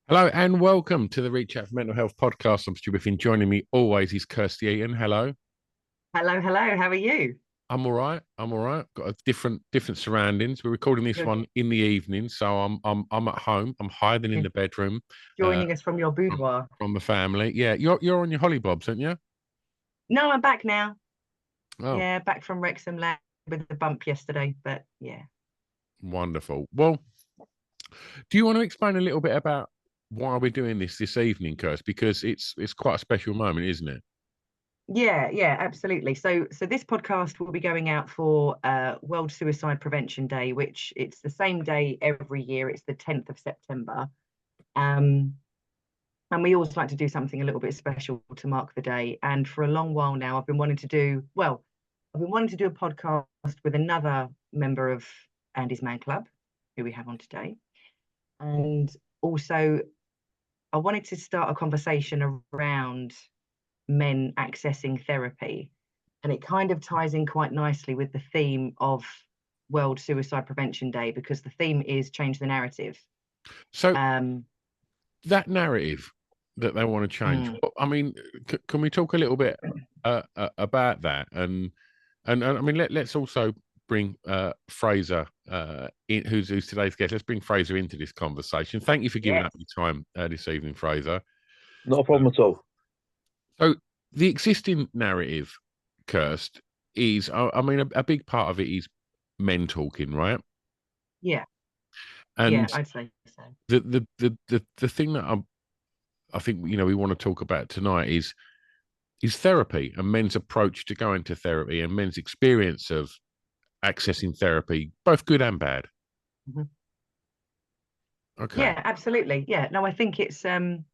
Hello and welcome to the Reach Out for Mental Health podcast. I'm Stu Biffin. Joining me always is Kirsty Eaton. Hello. Hello, hello. How are you? I'm all right. I'm all right. Got a different surroundings. We're recording this You're one in the evening, so I'm at home. I'm hiding in the bedroom, uh, joining us from your from, boudoir. from the family. Yeah, you're on your hollybobs, aren't you? No, I'm back now. Oh, Yeah, back from Wrexham Lab with the bump yesterday, but yeah. wonderful. Well, do you want to explain a little bit about why we're doing this evening, Kirsty? Because it's quite a special moment, isn't it? Yeah, absolutely. So this podcast will be going out for World Suicide Prevention Day, which it's the same day every year. It's the 10th of September. Um, and we always like to do something a little bit special to mark the day. And for a long while now, I've been wanting to do a podcast with another member of Andy's Man Club, who we have on today. And also, I wanted to start a conversation around men accessing therapy. And it kind of ties in quite nicely with the theme of World Suicide Prevention Day, because the theme is change the narrative. So Um, that narrative that they want to change. mm, I mean, can we talk a little bit about that? And I mean, let's also bring Fraser in, who's today's guest. Let's bring Fraser into this conversation. Thank you for giving yes. up your time this evening, Fraser. Not a Uh, problem at all. so the existing narrative, Kirst, is I mean, a big part of it is men talking, right? Yeah, yeah, And I'd say so. the thing that I think we want to talk about tonight is therapy and men's approach to going to therapy and men's experience of accessing therapy, both good and bad. Mhm. Okay. Yeah, absolutely. Yeah. No, I think it's something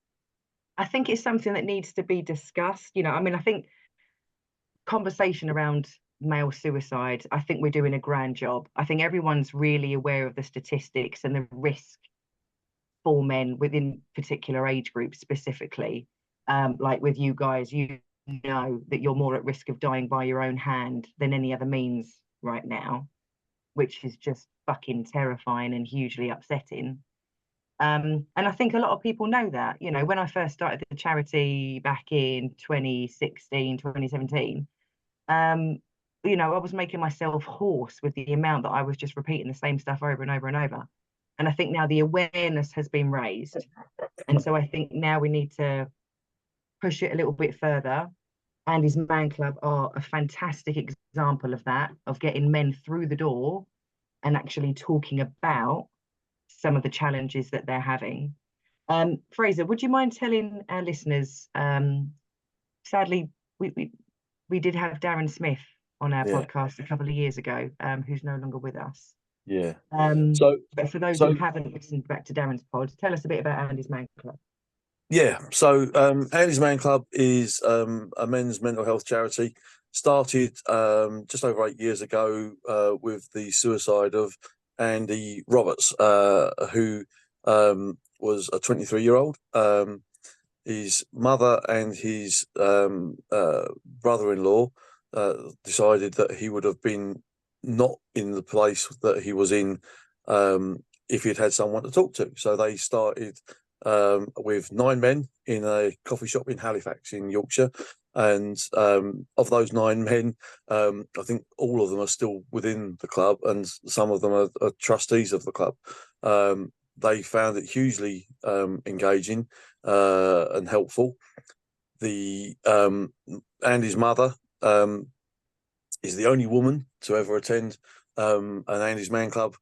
that needs to be discussed. I mean, I think conversation around male suicide, I think we're doing a grand job. I think everyone's really aware of the statistics and the risk for men within particular age groups specifically. Like with you guys, you know that you're more at risk of dying by your own hand than any other means right now, which is just fucking terrifying and hugely upsetting. And I think a lot of people know that. When I first started the charity back in 2016, 2017, I was making myself hoarse with the amount that I was just repeating the same stuff over and over and over. And I think now the awareness has been raised. And so I think now we need to push it a little bit further. Andy's Man Club are a fantastic example of that, of getting men through the door and actually talking about some of the challenges that they're having. Fraser, would you mind telling our listeners? Sadly, we, we we did have Darren Smith on our Yeah, podcast a couple of years ago, who's no longer with us. yeah. Um, So, but for those who so haven't listened back to Darren's pod, tell us a bit about Andy's Man Club. yeah. Andy's Man Club is a men's mental health charity. Started just over 8 years ago with the suicide of Andy Roberts, who was a 23-year-old. His mother and his brother-in-law decided that he would have been not in the place that he was in if he'd had someone to talk to. So they started with 9 men in a coffee shop in Halifax in Yorkshire. And of those 9 men, I think all of them are still within the club, and some of them are trustees of the club. They found it hugely engaging and helpful. The Andy's mother is the only woman to ever attend an Andy's Man Club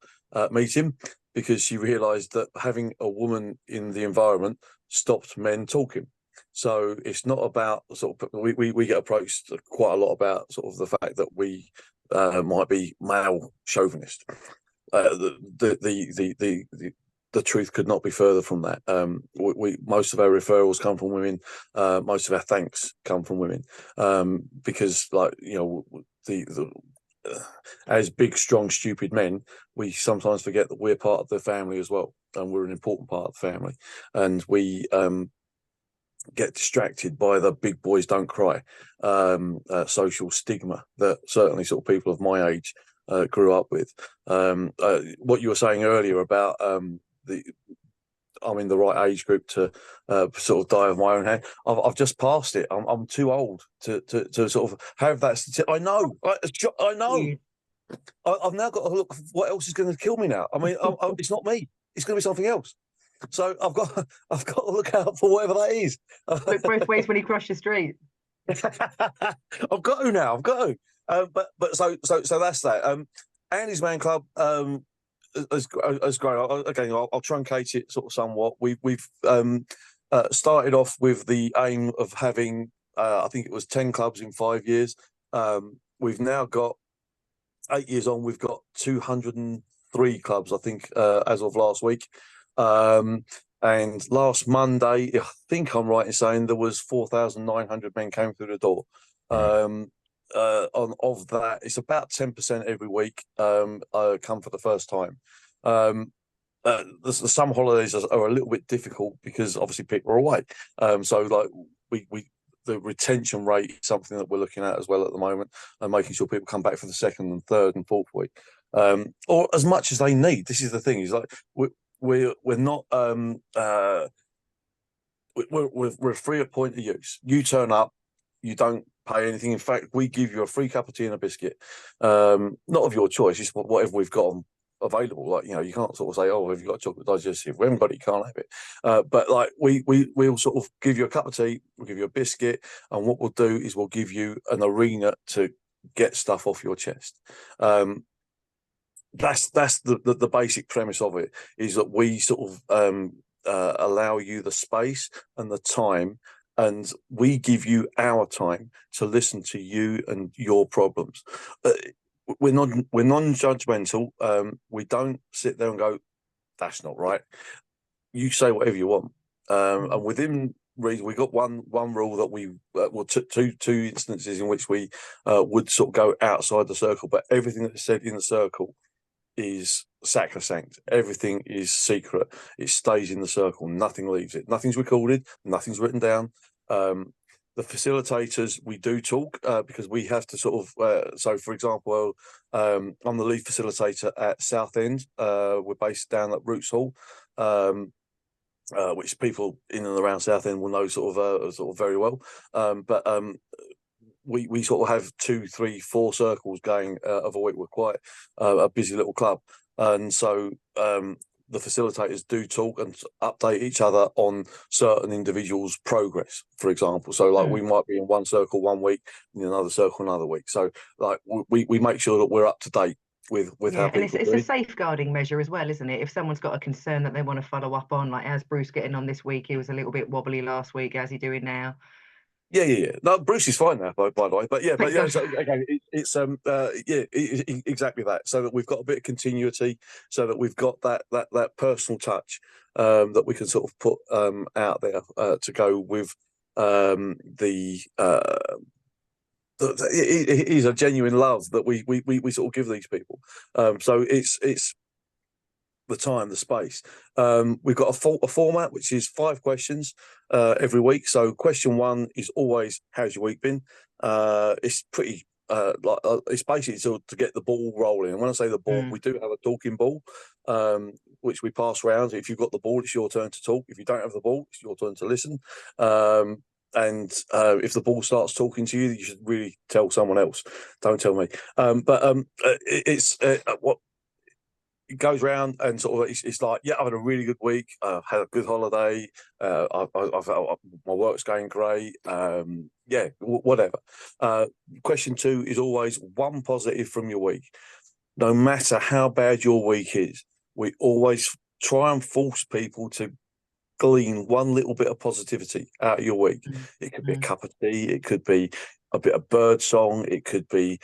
meeting, because she realised that having a woman in the environment stopped men talking. So it's not about sort of we get approached quite a lot about sort of the fact that we might be male chauvinist. The truth could not be further from that. We most of our referrals come from women. Most of our thanks come from women, because, like, the as big, strong, stupid men, we sometimes forget that we're part of the family as well, and we're an important part of the family, and we get distracted by the big boys don't cry social stigma that certainly sort of people of my age grew up with. What you were saying earlier about I'm in the right age group to sort of die of my own hand. I've just passed it. I'm too old to sort of have that. I know. I know. I've now got to look. What else is going to kill me now? I mean, it's not me. It's going to be something else. So I've got to look out for whatever that is. Look both ways when you cross the street. I've got to now. I've got to. But so that's that. Andy's Man Club has grown. Again, I'll truncate it sort of somewhat. We've started off with the aim of having I think it was 10 clubs in 5 years. We've now got 8 years on. We've got 203 clubs, I think, as of last week. And last Monday, I think I'm right in saying there was 4,900 men came through the door. Of that, it's about 10% every week come for the first time. Some holidays are a little bit difficult because obviously people are away. So like the retention rate is something that we're looking at as well at the moment, and making sure people come back for the second and third and fourth week, or as much as they need. This is the thing: is like we're not we're free at point of use. You turn up, you don't pay anything. In fact, we give you a free cup of tea and a biscuit, not of your choice. It's whatever we've got on available. Like, you know, you can't sort of say, oh, have you got chocolate digestive? We haven't got it, you can't have it. But like we'll sort of give you a cup of tea, we'll give you a biscuit, and what we'll do is we'll give you an arena to get stuff off your chest. That's the basic premise of it, is that we sort of allow you the space and the time, and we give you our time to listen to you and your problems. We're non-judgmental. We don't sit there and go, that's not right. You say whatever you want. And within reason, we got one rule that we two instances in which we would sort of go outside the circle, but everything that's said in the circle is sacrosanct. Everything is secret. It stays in the circle. Nothing leaves it. Nothing's recorded. Nothing's written down. The facilitators, we do talk because we have to sort of. So, for example, I'm the lead facilitator at Southend. We're based down at Roots Hall, which people in and around Southend will know sort of very well. But we sort of have 2, 3, 4 circles going of a week. We're quite a busy little club, and so the facilitators do talk and update each other on certain individuals' progress, for example. So like we might be in one circle one week, in another circle another week. So like we make sure that we're up to date with how people and it's a safeguarding measure as well, isn't it? If someone's got a concern that they want to follow up on, like, how's Bruce getting on this week? He was a little bit wobbly last week. How's he doing now? Yeah. No, Bruce is fine now, by the way. But yeah. So again, it's exactly that. So that we've got a bit of continuity, so that we've got that personal touch that we can sort of put out there to go with it is a genuine love that we sort of give these people. So it's the time, the space. We've got a format which is 5 questions every week. So question 1 is always, how's your week been? It's pretty it's basically to get the ball rolling. And when I say the ball, we do have a talking ball which we pass around. If you've got the ball, it's your turn to talk. If you don't have the ball, it's your turn to listen. And if the ball starts talking to you, you should really tell someone else. Don't tell me. It's what it goes around and sort of it's like, yeah, I've had a really good week. Had a good holiday. My work's going great. Whatever. Question 2 is always one positive from your week. No matter how bad your week is, we always try and force people to glean one little bit of positivity out of your week. It could be a cup of tea. It could be a bit of bird song. It could be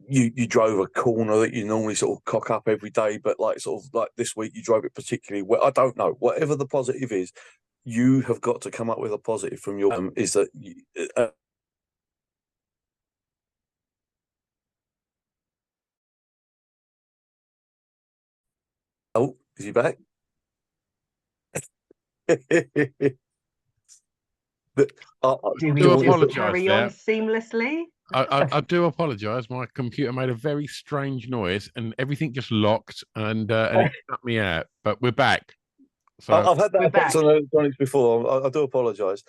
you drove a corner that you normally sort of cock up every day, but like sort of like this week you drove it particularly well. I don't know. Whatever the positive is, you have got to come up with a positive from your is that oh, is he back? Do we do just apologise carry there. on seamlessly? I do apologise. My computer made a very strange noise, and everything just locked, and it cut me out. But we're back. So I've had that We're effect back. on electronics before. I do apologise.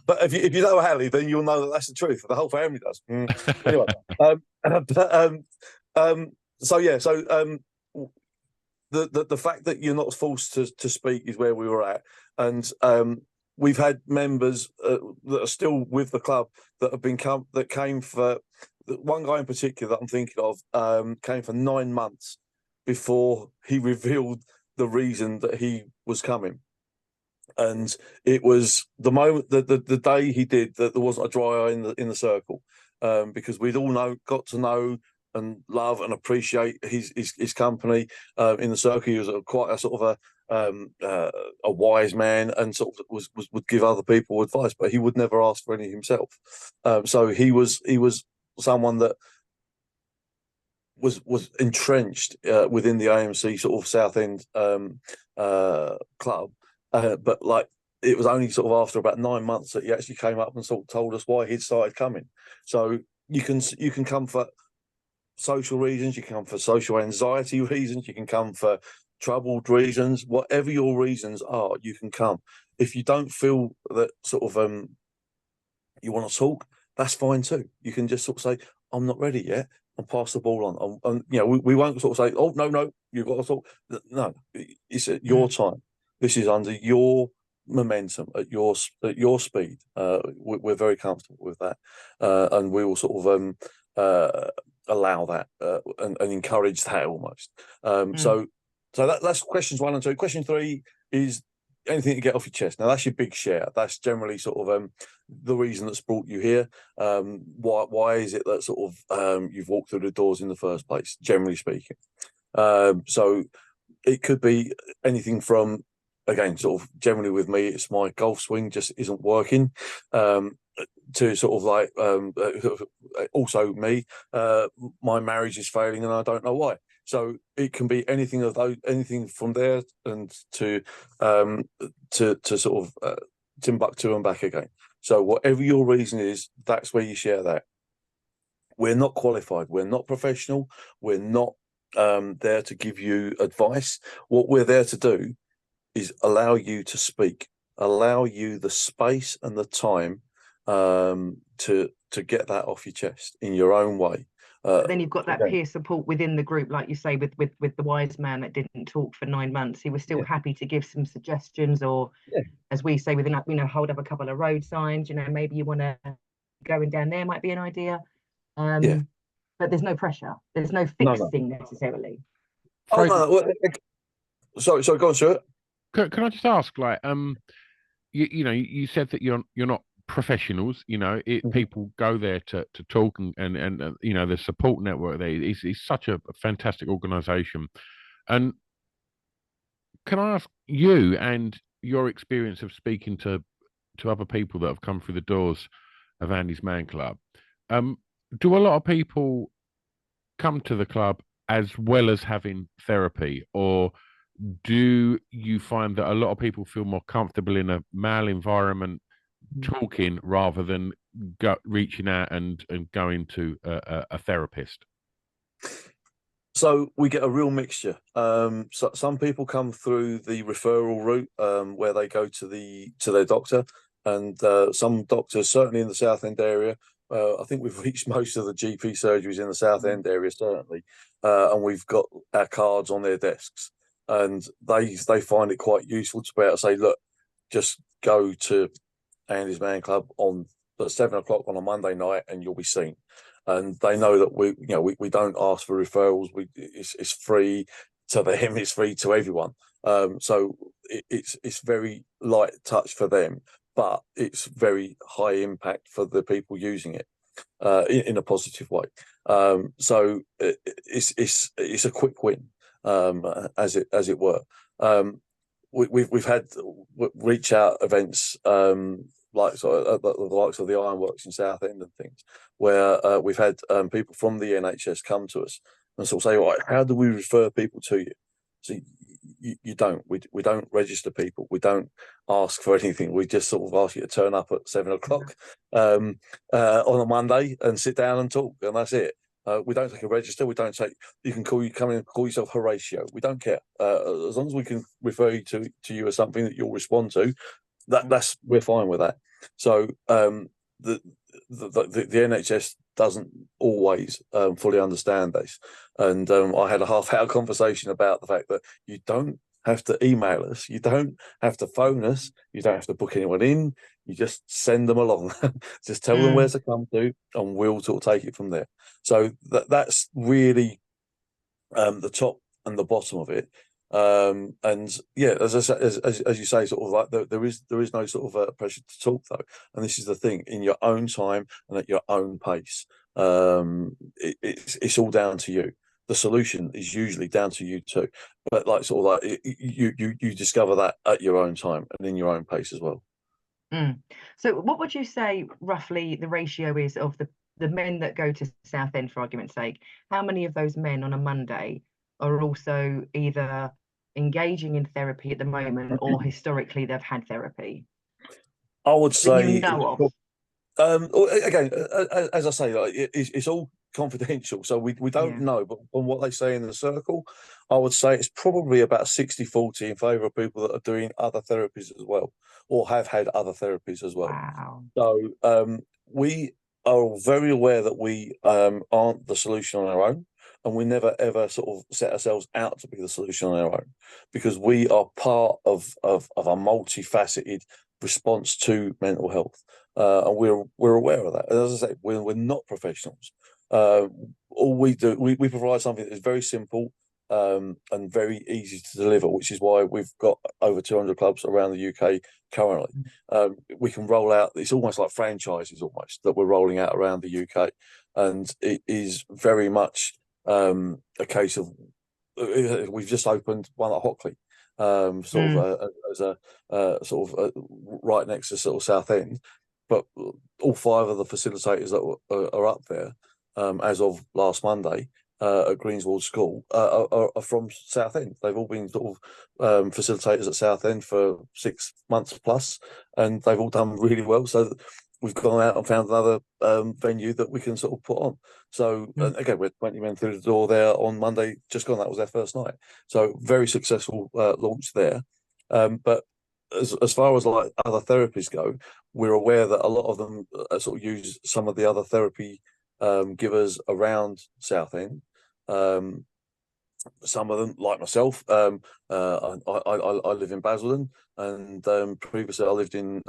But if you know Ali, then you'll know that that's the truth. The whole family does. Anyway, so yeah, so the fact that you're not forced to speak is where we were at, and we've had members that are still with the club that have that came for one guy in particular that I'm thinking of came for 9 months before he revealed the reason that he was coming. And it was the moment the day he did that there wasn't a dry eye in the circle, because we'd all got to know and love and appreciate his company in the circle. He was quite a sort of a wise man, and sort of would give other people advice, but he would never ask for any himself. So he was someone that was entrenched within the AMC sort of Southend club. But like it was only sort of after about 9 months that he actually came up and sort of told us why he'd started coming. So you can come for social reasons, you can come for social anxiety reasons, you can come for troubled reasons, whatever your reasons are, you can come. If you don't feel that sort of you want to talk, that's fine too. You can just sort of say, I'm not ready yet, and pass the ball on. And you know, we won't sort of say, oh no, you've got to talk. No, it's at your time. This is under your momentum, at your speed. We're very comfortable with that, and we will sort of allow that and encourage that almost. So that's questions 1 and 2. Question 3 is anything to get off your chest. Now that's your big share. That's generally sort of the reason that's brought you here. Why is it that sort of you've walked through the doors in the first place, generally speaking? So it could be anything from, again, sort of generally with me, it's my golf swing just isn't working, to sort of like also me, my marriage is failing and I don't know why. So it can be anything of those, anything from there, and to sort of Timbuktu and back again. So whatever your reason is, that's where you share that. We're not qualified. We're not professional. We're not there to give you advice. What we're there to do is allow you to speak, allow you the space and the time to get that off your chest in your own way. But then you've got that peer support within the group, like you say, with the wise man that didn't talk for 9 months. He was still happy to give some suggestions, or as we say, within, you know, hold up a couple of road signs. You know, maybe you want to going down there might be an idea. But there's no pressure. There's no fixing necessarily. Oh no! Sorry, go on, Stuart. Can I just ask, like, you know, you said that you're not professionals. You know, people go there to talk and you know, the support network there is such a fantastic organisation. And can I ask you and your experience of speaking to other people that have come through the doors of Andy's Man Club? Do a lot of people come to the club as well as having therapy, or do you find that a lot of people feel more comfortable in a male environment talking rather than reaching out and going to a therapist? So we get a real mixture. So some people come through the referral route, where they go to their doctor, and some doctors, certainly in the Southend area, I think we've reached most of the GP surgeries in the Southend area, certainly, and we've got our cards on their desks, and they find it quite useful to be able to say, look, just go to Andy's Man Club at 7 o'clock on a Monday night, and you'll be seen. And they know that we don't ask for referrals. It's free to them. It's free to everyone. So it's very light touch for them, but it's very high impact for the people using it in a positive way. So it's a quick win, as it were. We've had reach out events, like the likes of the Ironworks in Southend and things, where we've had people from the NHS come to us and sort of say, right, how do we refer people to you? So you don't. We don't register people. We don't ask for anything. We just sort of ask you to turn up at 7 o'clock on a Monday and sit down and talk, and that's it. We don't take a register. We don't say you can come in and call yourself Horatio. We don't care as long as we can refer you to you as something that you'll respond to. That's we're fine with that. So the NHS doesn't always fully understand this, and I had a half-hour conversation about the fact that you don't have to email us, you don't have to phone us, you don't have to book anyone in. You just send them along. Just tell them where to come to, and we'll sort of take it from there. So that's really the top and the bottom of it. And yeah, as I say, as you say, sort of like there is no sort of pressure to talk though, and this is the thing: in your own time and at your own pace. It's all down to you. The solution is usually down to you too, but like sort of like you discover that at your own time and in your own pace as well. So what would you say roughly the ratio is of the men that go to Southend, for argument's sake? How many of those men on a Monday are also either engaging in therapy at the moment or historically they've had therapy? I would say, you know of? Again, as I say, like it's all confidential, so we don't know. But from what they say in the circle, I would say it's probably about 60-40 in favour of people that are doing other therapies as well, or have had other therapies as well. Wow. So we are very aware that we aren't the solution on our own, and we never ever sort of set ourselves out to be the solution on our own, because we are part of a multifaceted response to mental health. And we're aware of that. And as I say, we're not professionals. All we do, we provide something that is very simple and very easy to deliver, which is why we've got over 200 clubs around the UK currently. We can roll out, it's almost like franchises almost, that we're rolling out around the UK. And it is very much a case of, we've just opened one at Hockley, sort of as a sort of right next to sort of Southend. But all 5 of the facilitators that are up there as of last Monday at Greenswald School are from Southend. They've all been sort of facilitators at Southend for 6 months plus, and they've all done really well. So we've gone out and found another venue that we can sort of put on. So again, we're 20 men through the door there on Monday, just gone. That was their first night. So very successful launch there. But as far as like other therapies go, we're aware that a lot of them sort of use some of the other therapy givers around Southend. Some of them, like myself, I live in Basildon, and previously I lived in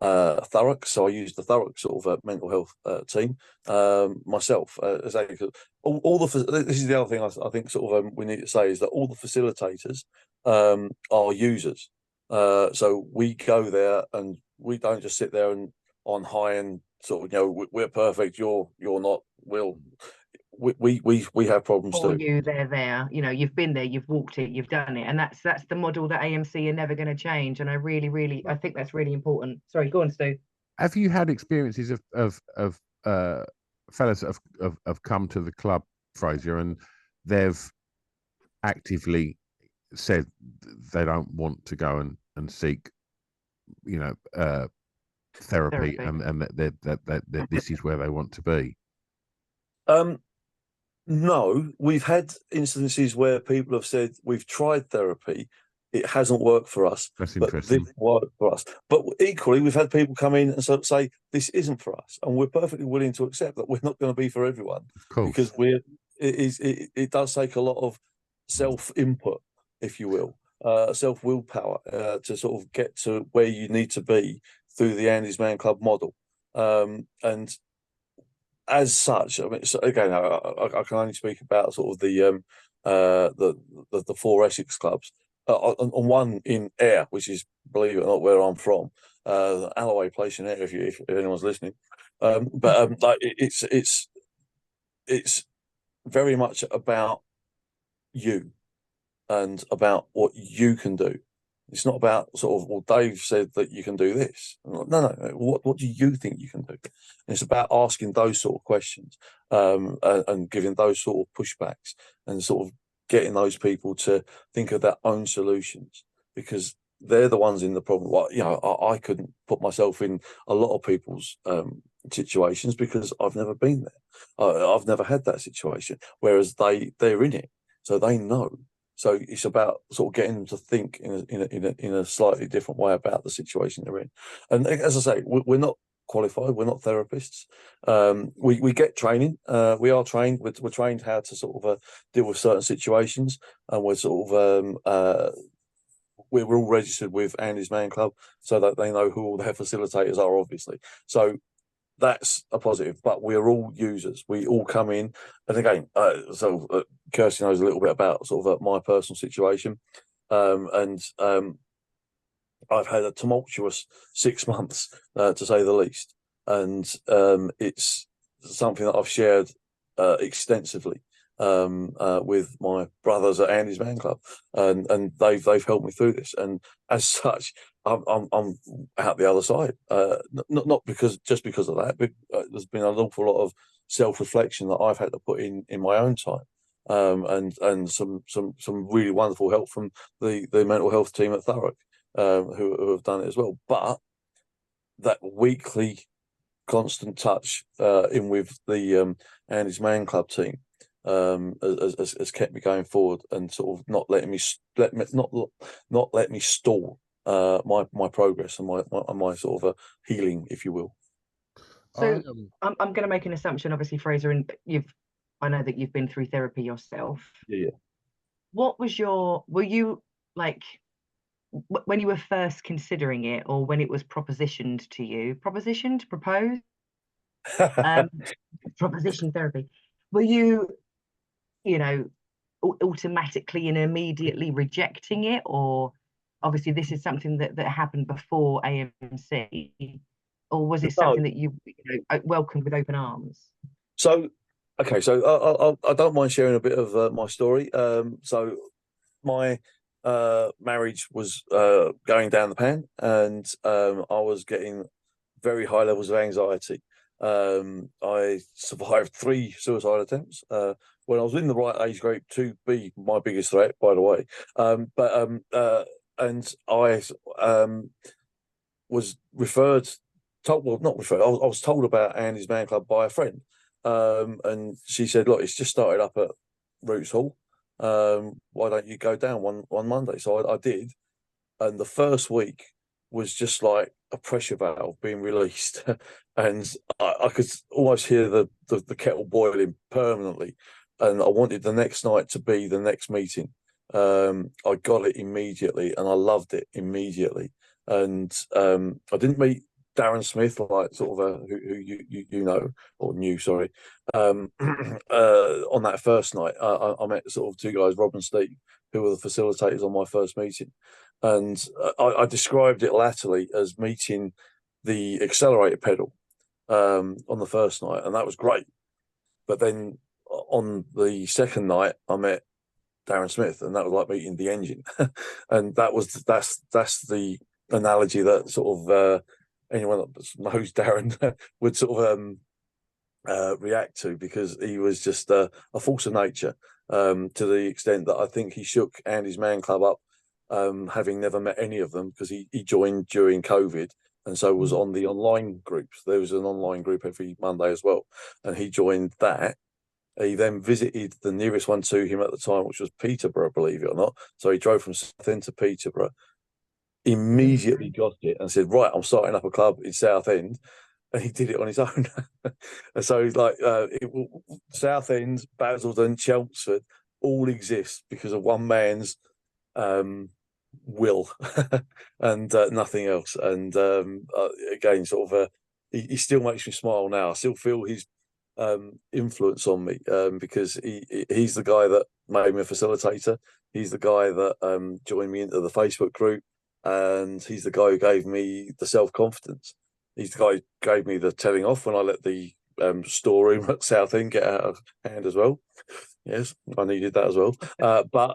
Thurrock, so I used the Thurrock sort of mental health team myself. This is the other thing I think sort of we need to say is that all the facilitators are users. So we go there and we don't just sit there and on high and sort of, you know, we're perfect, you're not. We have problems For too. you, they're there. You know, you've been there, you've walked it, you've done it, and that's the model that AMC are never going to change. And I really, I think that's really important. Sorry, go on, Stu. Have you had experiences of fellas that have come to the club, Fraser, and they've actively said they don't want to go and seek, you know, therapy. And that this is where they want to be? No, we've had instances where people have said we've tried therapy, it hasn't worked for us. That's but interesting. this worked for us. But equally, we've had people come in and sort of say this isn't for us, and we're perfectly willing to accept that we're not going to be for everyone. Of course, because it does take a lot of self input, if you will, self willpower to sort of get to where you need to be through the Andy's Man Club model, and as such, I mean, so again, I can only speak about sort of the 4 Essex clubs, on one in Ayr, which is, believe it or not, where I'm from, Alloway Place in Ayr, if anyone's listening. But like it's very much about you and about what you can do. It's not about sort of, well, Dave said that you can do this. No. What do you think you can do? And it's about asking those sort of questions, and giving those sort of pushbacks, and sort of getting those people to think of their own solutions, because they're the ones in the problem. Like, you know, I couldn't put myself in a lot of people's situations because I've never been there. I've never had that situation, whereas they're in it, so they know. So it's about sort of getting them to think in a slightly different way about the situation they're in. And as I say, we're not qualified. We're not therapists. We get training. We are trained. We're trained how to sort of deal with certain situations, and we're sort of we're all registered with Andy's Man Club, so that they know who all their facilitators are, obviously. So that's a positive, but we're all users. We all come in, and again, Kirsty knows a little bit about sort of my personal situation, and I've had a tumultuous 6 months, to say the least, and it's something that I've shared extensively with my brothers at Andy's Man Club, and they've helped me through this, and as such, I'm out the other side. Not because of that, but there's been an awful lot of self-reflection that I've had to put in my own time, and some really wonderful help from the mental health team at Thurrock, who have done it as well. But that weekly constant touch in with the Andy's Man Club team has kept me going forward, and sort of not letting me stall my progress and my sort of healing, if you will. So I'm going to make an assumption, obviously, Fraser, and I know that you've been through therapy yourself. Yeah. What was were you like when you were first considering it, or when it was proposed, proposition therapy, were you automatically and immediately rejecting it, or obviously this is something that happened before AMC, or was it something that you welcomed with open arms? So, okay, so I don't mind sharing a bit of my story. So my marriage was going down the pan, and I was getting very high levels of anxiety. I survived 3 suicide attempts when I was in the right age group to be my biggest threat, by the way. And I was not referred. I was told about Andy's Man Club by a friend, and she said, "Look, it's just started up at Roots Hall. Why don't you go down one Monday?" So I did, and the first week was just like a pressure valve being released, and I could almost hear the kettle boiling permanently, and I wanted the next night to be the next meeting. I got it immediately, and I loved it immediately, and I didn't meet Darren Smith, like sort of who you know, or knew, sorry. On that first night, I met sort of 2 guys, Rob and Steve, who were the facilitators on my first meeting, and I described it latterly as meeting the accelerator pedal on the first night, and that was great. But then on the second night, I met Darren Smith, and that was like meeting the engine, and that's the analogy that sort of anyone that knows Darren would sort of react to, because he was just a force of nature, to the extent that I think he shook Andy's Man Club up, having never met any of them, because he joined during COVID, and so was on the online groups. There was an online group every Monday as well, and he joined that. He then visited the nearest one to him at the time, which was Peterborough, believe it or not. So he drove from Southend to Peterborough, immediately got it, and said, "Right, I'm starting up a club in Southend." And he did it on his own. And so he's like, Southend, Basildon, Chelmsford all exist because of one man's will and nothing else. And again, sort of, he still makes me smile now. I still feel his influence on me, because he's the guy that made me a facilitator. He's the guy that joined me into the Facebook group, and he's the guy who gave me the self-confidence. He's the guy who gave me the telling off when I let the storeroom at Southend get out of hand as well. Yes, I needed that as well. But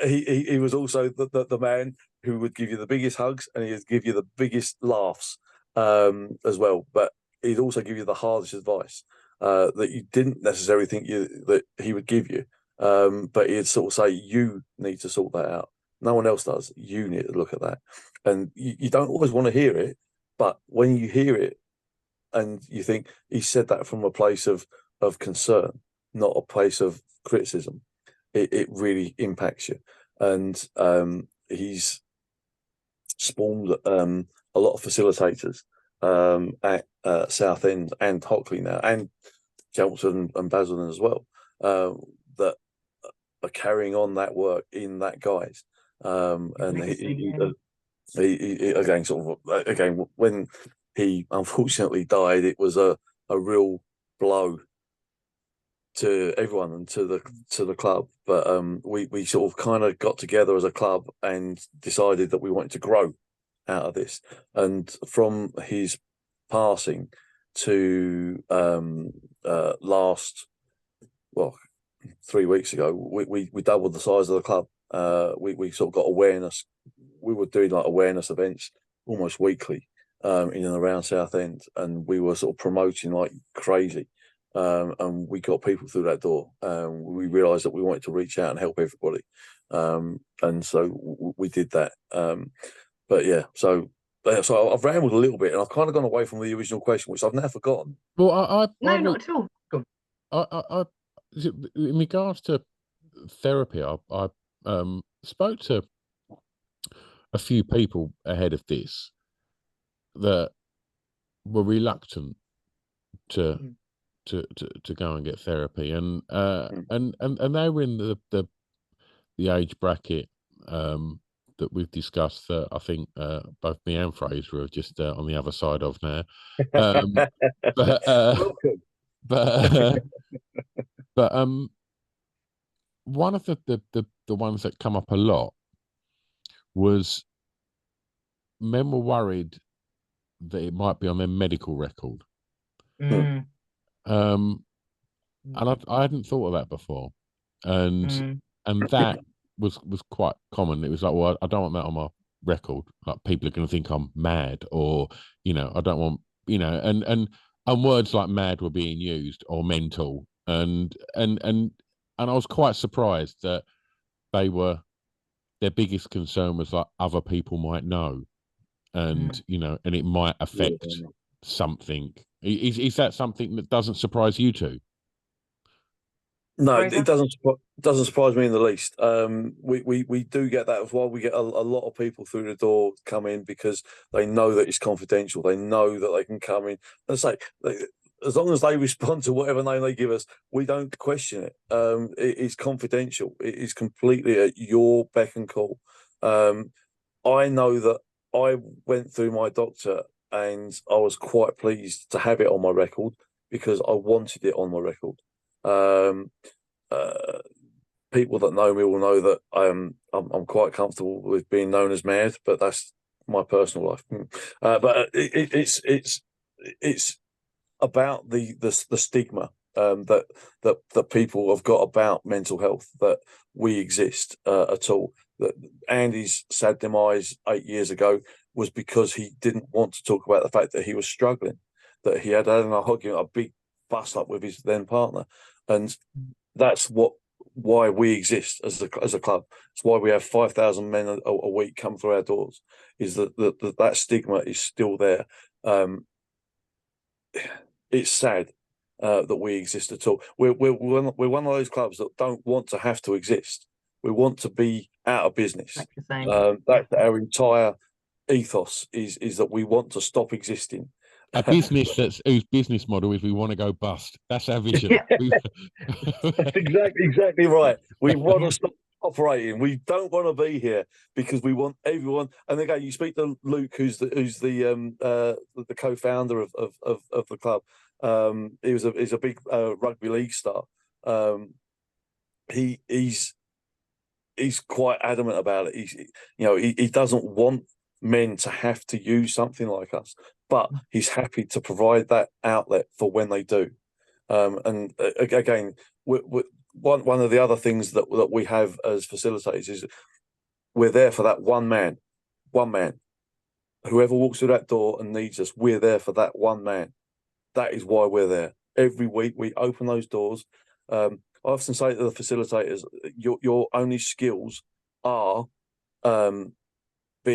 he was also the man who would give you the biggest hugs, and he'd give you the biggest laughs as well. But he'd also give you the hardest advice that you didn't necessarily think that he would give you. But he'd sort of say, you need to sort that out. No one else does. You need to look at that. And you don't always want to hear it, but when you hear it and you think he said that from a place of concern, not a place of criticism, it really impacts you. And he's spawned a lot of facilitators at Southend and Hockley now, and Chelmsford and Basildon as well, that are carrying on that work in that guise. And he again, sort of again, when he unfortunately died, it was a real blow to everyone and to the club. But we sort of kind of got together as a club and decided that we wanted to grow out of this. And from his passing to last, well, 3 weeks ago, we doubled the size of the club. We sort of got awareness. We were doing like awareness events almost weekly in and around Southend, and we were sort of promoting like crazy. And we got people through that door. We realised that we wanted to reach out and help everybody, and so we did that. But yeah, so I've rambled a little bit, and I've kind of gone away from the original question, which I've now forgotten. Well, no, not at all. Go I in regards to therapy, I spoke to a few people ahead of this that were reluctant to go and get therapy, and they were in the age bracket that we've discussed. I think both me and Fraser are just on the other side of now. Welcome. But one of the ones that come up a lot was men were worried that it might be on their medical record. Mm. And I hadn't thought of that before, and that was quite common. It was like, well, I don't want that on my record. Like, people are going to think I'm mad, or I don't want, and words like mad were being used, or mental, and I was quite surprised that their biggest concern was like other people might know, and and it might affect something. Is that something that doesn't surprise you two? No, Fraser? it doesn't surprise me in the least. We do get that as well. We get a lot of people through the door come in because they know that it's confidential. They know that they can come in and say, as long as they respond to whatever name they give us, we don't question it. It is confidential. It is completely at your beck and call. I know that I went through my doctor and I was quite pleased to have it on my record because I wanted it on my record. People that know me will know that I'm quite comfortable with being known as mad, but that's my personal life. But it's about the stigma that people have got about mental health, that we exist at all. That Andy's sad demise 8 years ago was because he didn't want to talk about the fact that he was struggling, that he had an argument, a big bust up with his then partner, and that's why we exist as a club. It's why we have 5,000 men a week come through our doors. Is that stigma is still there. It's sad that we exist at all. We're one of those clubs that don't want to have to exist. We want to be out of business. That's our entire ethos is that we want to stop existing. A business whose business model is we want to go bust. That's our vision. That's exactly right. We want to stop operating. We don't want to be here because we want everyone. And again, you speak to Luke, who's the co-founder of the club. He's a big rugby league star. He's quite adamant about it. He doesn't want men to have to use something like us, but he's happy to provide that outlet for when they do. And again, one of the other things that we have as facilitators is we're there for that one man. Whoever walks through that door and needs us, we're there for that one man. That is why we're there. Every week we open those doors. I I often say to the facilitators, your only skills are being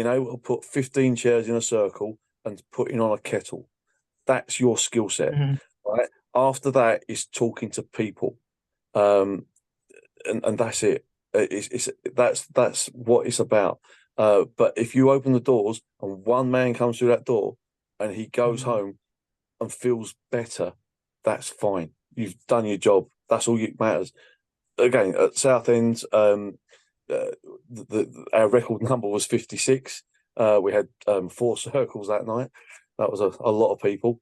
able to put 15 chairs in a circle and putting on a kettle. That's your skill set, right? After that is talking to people, and that's it. That's what it's about. But if you open the doors and one man comes through that door and he goes home and feels better, that's fine. You've done your job. That's all that matters. Again, at Southend, our record number was 56. We had 4 circles that night. That was a lot of people.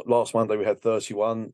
Last Monday we had 31.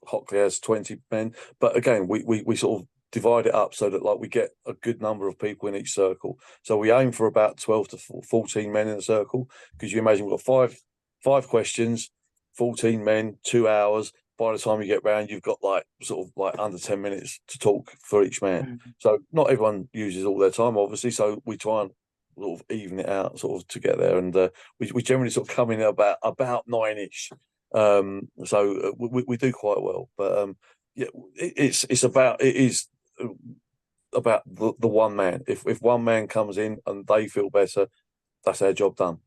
Hockley has 20 men. But again, we sort of divide it up so that like we get a good number of people in each circle. So we aim for about 12 to 14 men in a circle, because you imagine we've got five questions, 14 men, 2 hours. By the time you get round, you've got like sort of like under 10 minutes to talk for each man. So not everyone uses all their time, obviously. So we try and sort of even it out, sort of to get there. And we generally sort of come in about 9-ish. So we do quite well. But yeah, it is about the one man. If one man comes in and they feel better, that's our job done.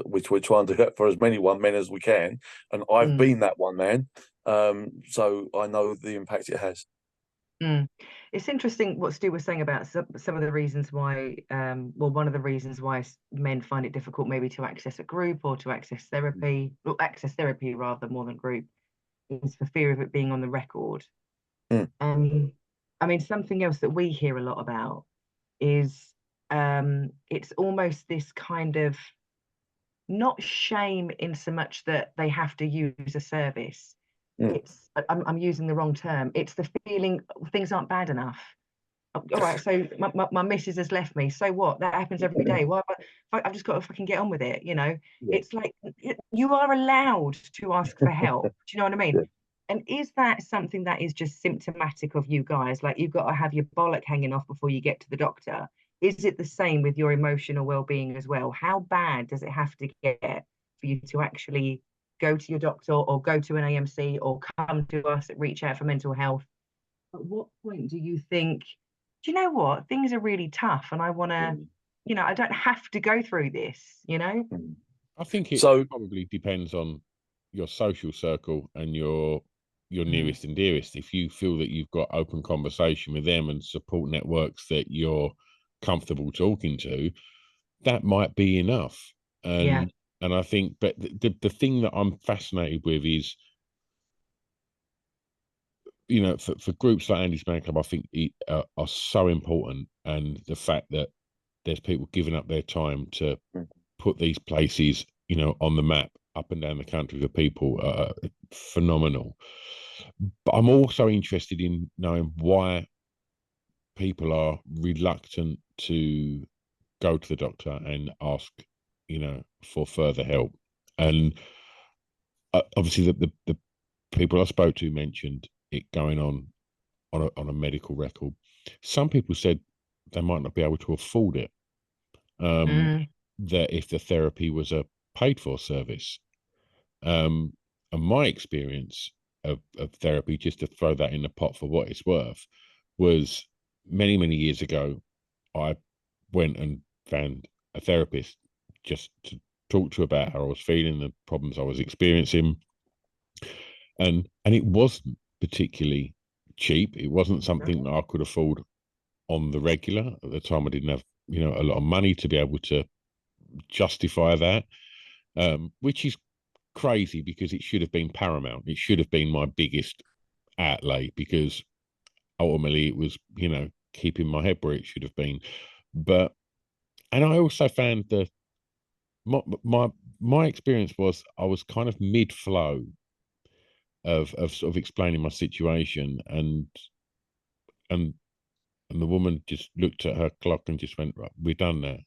Which we're trying to get for as many one men as we can, and I've been that one man, so I know the impact it has. It's interesting what Stu was saying about some of the reasons why, well, one of the reasons why men find it difficult maybe to access a group or to access therapy, or access therapy rather more than group, is for fear of it being on the record. I mean, something else that we hear a lot about is it's almost this kind of, not shame in so much that they have to use a service. It's I'm using the wrong term. It's the feeling things aren't bad enough. All right, so my missus has left me. So what? That happens every day. Why? I've just got to fucking get on with it. You know, it's like you are allowed to ask for help. Do you know what I mean? And is that something that is just symptomatic of you guys? Like you've got to have your bollock hanging off before you get to the doctor. Is it the same with your emotional well-being as well? How bad does it have to get for you to actually go to your doctor or go to an AMC or come to us at Reach Out for Mental Health? At what point do you think, do you know what? Things are really tough and I want to, you know, I don't have to go through this, you know? I think it probably depends on your social circle and your nearest and dearest. If you feel that you've got open conversation with them and support networks that you're comfortable talking to, that might be enough. And I think, but the thing that I'm fascinated with is, you know, for groups like Andy's Man Club, I think are so important, and the fact that there's people giving up their time to put these places, you know, on the map up and down the country for people are phenomenal. But I'm also interested in knowing why people are reluctant to go to the doctor and ask, you know, for further help. And obviously the people I spoke to mentioned it going on a medical record. Some people said they might not be able to afford it. That if the therapy was a paid for service. And my experience of therapy, just to throw that in the pot for what it's worth, was many years ago, I went and found a therapist just to talk to about how I was feeling, the problems I was experiencing. And it wasn't particularly cheap. It wasn't something that I could afford on the regular. At the time, I didn't have, you know, a lot of money to be able to justify that, which is crazy because it should have been paramount. It should have been my biggest outlay because ultimately it was, you know, keeping my head where it should have been. But, and I also found that my experience was I was kind of mid flow of sort of explaining my situation, and the woman just looked at her clock and just went, right, we're done now.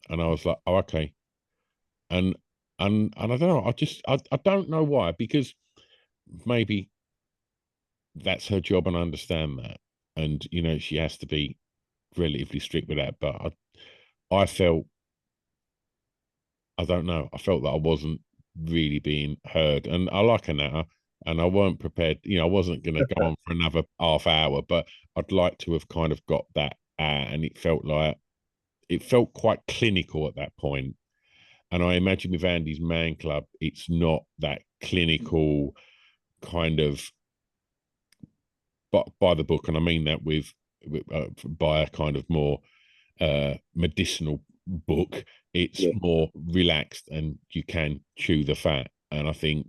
And I was like, oh, okay. And I don't know, I don't know why, because maybe that's her job and I understand that. And, you know, she has to be relatively strict with that. But I felt, I don't know, I felt that I wasn't really being heard. And I like a natter, and I weren't prepared. I wasn't going to go on for another half hour, but I'd like to have kind of got that out, and it felt quite clinical at that point. And I imagine with Andy's Man Club, it's not that clinical kind of by the book, and I mean that with by a kind of more medicinal book. It's more relaxed, and you can chew the fat. And I think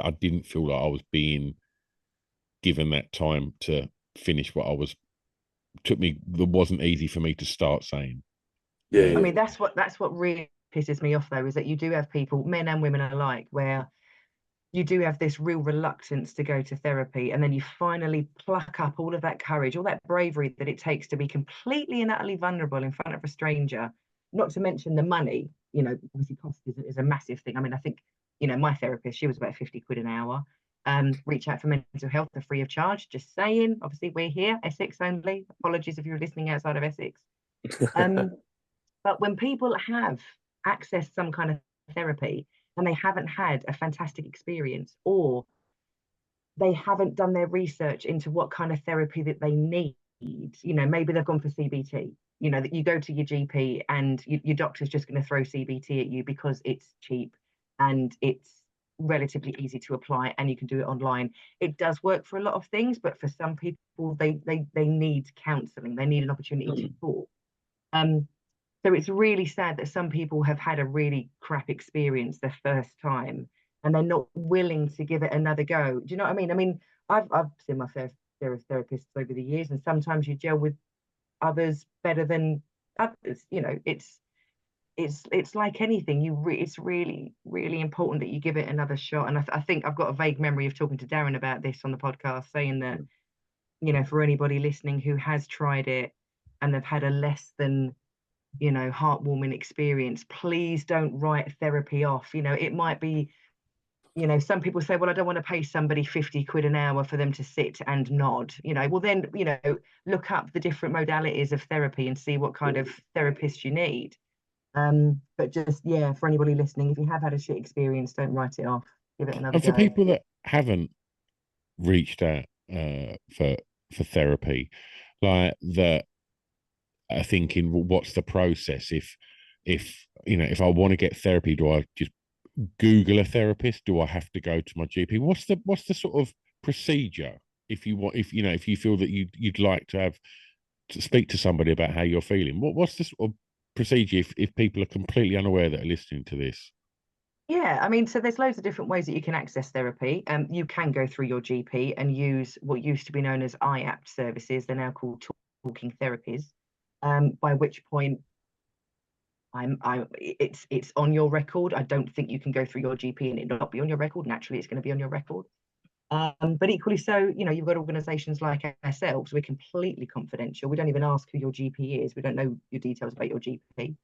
I didn't feel like I was being given that time to finish what I was. It wasn't easy for me to start saying. I mean, that's what really pisses me off, though, is that you do have people, men and women alike, where you do have this real reluctance to go to therapy, and then you finally pluck up all of that courage, all that bravery that it takes to be completely and utterly vulnerable in front of a stranger, not to mention the money. Obviously cost is a massive thing. I mean, I think, my therapist, she was about 50 quid an hour. Reach out for mental health, they're free of charge, just saying. Obviously, we're here, Essex only. Apologies if you're listening outside of Essex. But when people have accessed some kind of therapy and they haven't had a fantastic experience, or they haven't done their research into what kind of therapy that they need, maybe they've gone for CBT, that you go to your GP and your doctor's just going to throw CBT at you because it's cheap and it's relatively easy to apply and you can do it online. It does work for a lot of things, but for some people, they need counselling. They need an opportunity to talk. So it's really sad that some people have had a really crap experience their first time and they're not willing to give it another go. Do you know what I mean? I mean, I've seen my fair share of therapists over the years, and sometimes you gel with others better than others. It's like anything. It's really, really important that you give it another shot. And I think I've got a vague memory of talking to Darren about this on the podcast, saying that, for anybody listening who has tried it and they've had a less than heartwarming experience, please don't write therapy off. It might be, some people say, well, I don't want to pay somebody 50 quid an hour for them to sit and nod. Well, then, look up the different modalities of therapy and see what kind of therapist you need. But just, for anybody listening, if you have had a shit experience, don't write it off. Give it another And for go. people that haven't reached out for therapy, like that, are thinking, well, what's the process? If I want to get therapy, do I just Google a therapist? Do I have to go to my GP? What's the sort of procedure if you feel that you'd like to speak to somebody about how you're feeling? What's the sort of procedure if people are completely unaware that are listening to this? Yeah, I mean, so there's loads of different ways that you can access therapy. You can go through your GP and use what used to be known as IAPT services. They're now called talking therapies. By which point it's on your record. I don't think you can go through your GP and it not be on your record. Naturally, it's going to be on your record. But equally so, you've got organisations like ourselves. We're completely confidential. We don't even ask who your GP is. We don't know your details about your GP.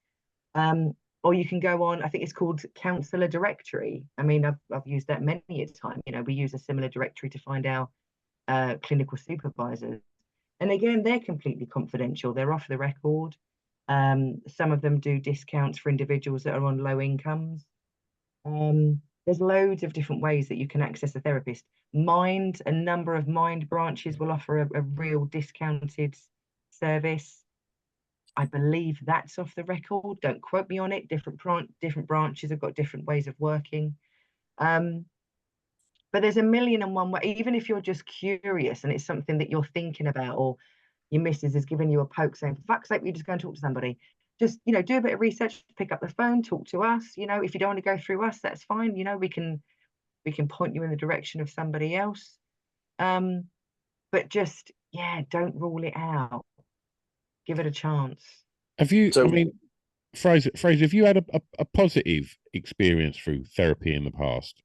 Or you can go on, I think it's called Counsellor Directory. I mean, I've used that many a time. We use a similar directory to find our clinical supervisors. And again, they're completely confidential. They're off the record. Some of them do discounts for individuals that are on low incomes. There's loads of different ways that you can access a therapist. A number of Mind branches will offer a real discounted service. I believe that's off the record. Don't quote me on it. Different branches have got different ways of working. But there's a million and one way, even if you're just curious and it's something that you're thinking about, or your missus is giving you a poke saying, for fuck's sake, you just go and talk to somebody. Just, do a bit of research, pick up the phone, talk to us. If you don't want to go through us, that's fine. We can point you in the direction of somebody else. But just, don't rule it out. Give it a chance. Have you, Fraser, have you had a positive experience through therapy in the past?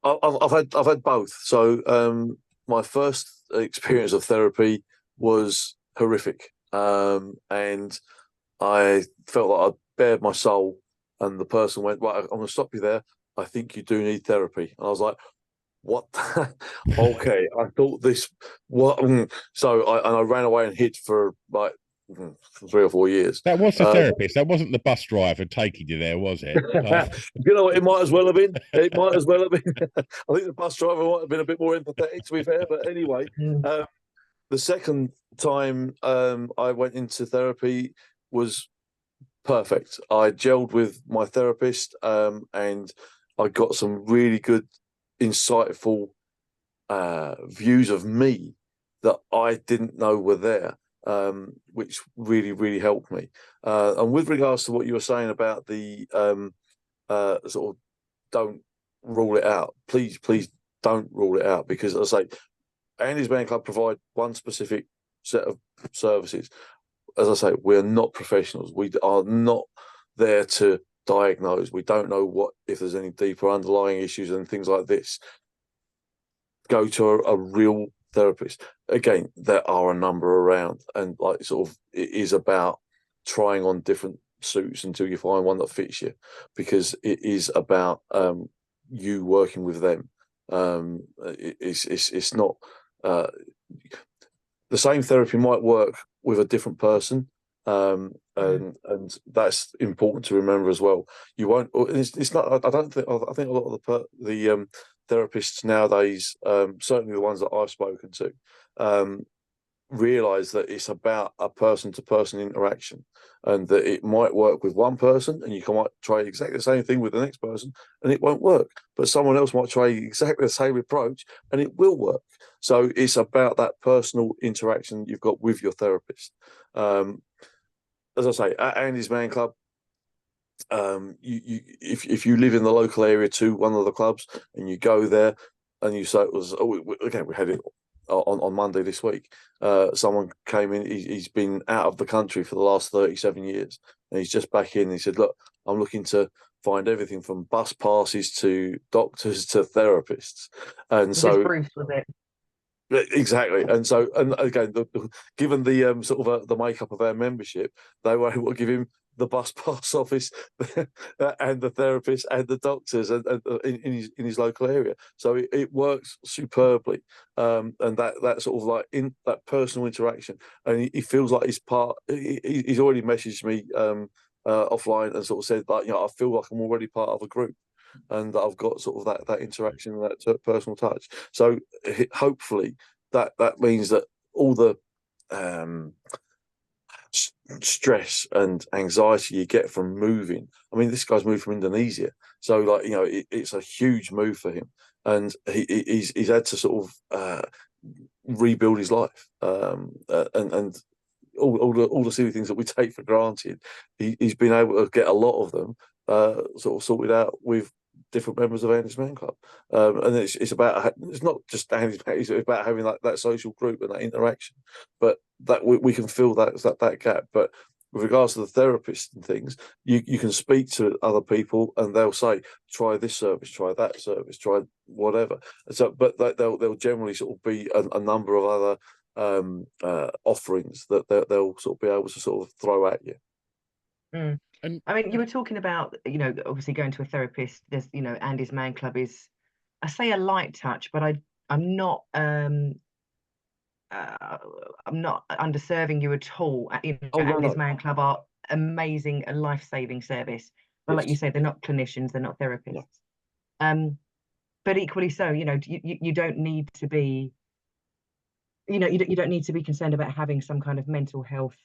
I've had both. So my first experience of therapy was horrific, and I felt like I'd bared my soul. And the person went, "Right, I'm going to stop you there. I think you do need therapy." And I was like, "What?" Okay, I thought this. What? So I ran away and hid for like 3 or 4 years. That was the therapist. That wasn't the bus driver taking you there, was it? You know what? It might as well have been. It might as well have been. I think the bus driver might have been a bit more empathetic, to be fair. But anyway, the second time I went into therapy was perfect. I gelled with my therapist, and I got some really good, insightful views of me that I didn't know were there, which really, really helped me. And with regards to what you were saying about the sort of don't rule it out, please don't rule it out, because as I say, Andy's Man Club provide one specific set of services. As I say, we're not professionals. We are not there to diagnose. We don't know if there's any deeper underlying issues and things like this. Go to a real therapist. Again, there are a number around, and like sort of it is about trying on different suits until you find one that fits you, because it is about you working with them. It's not the same therapy might work with a different person, and that's important to remember as well. You won't. It's not. I don't think. I think a lot of the therapists nowadays, certainly the ones that I've spoken to, realize that it's about a person-to-person interaction, and that it might work with one person, and you might try exactly the same thing with the next person, and it won't work. But someone else might try exactly the same approach, and it will work. So it's about that personal interaction you've got with your therapist. As I say, at Andy's Man Club, if you live in the local area to one of the clubs and you go there and you say it was again, we had it on Monday this week. Someone came in. He's been out of the country for the last 37 years, and he's just back in. And he said, "Look, I'm looking to find everything from bus passes to doctors to therapists." And so Bruce, was it? Exactly, and so, and again, given the sort of the makeup of our membership, they were able to give him the bus pass office and the therapist and the doctors and in his local area. So it works superbly, and that sort of like in that personal interaction, and he feels like he's part. He's already messaged me offline and sort of said that, I feel like I'm already part of a group, and I've got sort of that interaction and that personal touch. So hopefully that means that all the stress and anxiety you get from moving. I mean, this guy's moved from Indonesia, so like it's a huge move for him, and he's had to sort of rebuild his life, and all the silly things that we take for granted. He's been able to get a lot of them sort of sorted out with different members of Andy's Man Club, and it's about, it's not just Andy's Man, it's about having that social group and that interaction. But that we can fill that gap. But with regards to the therapist and things, you can speak to other people and they'll say, try this service, try that service, try whatever. So, but they'll generally sort of be a number of other offerings that they'll sort of be able to sort of throw at you. Mm. And I mean, you were talking about, obviously going to a therapist. There's, Andy's Man Club is, I say a light touch, but I'm not underserving you at all. Andy's Man Club are amazing, a life-saving service. But like you say, they're not clinicians, they're not therapists. No. But equally so, you don't need to be, you don't need to be concerned about having some kind of mental health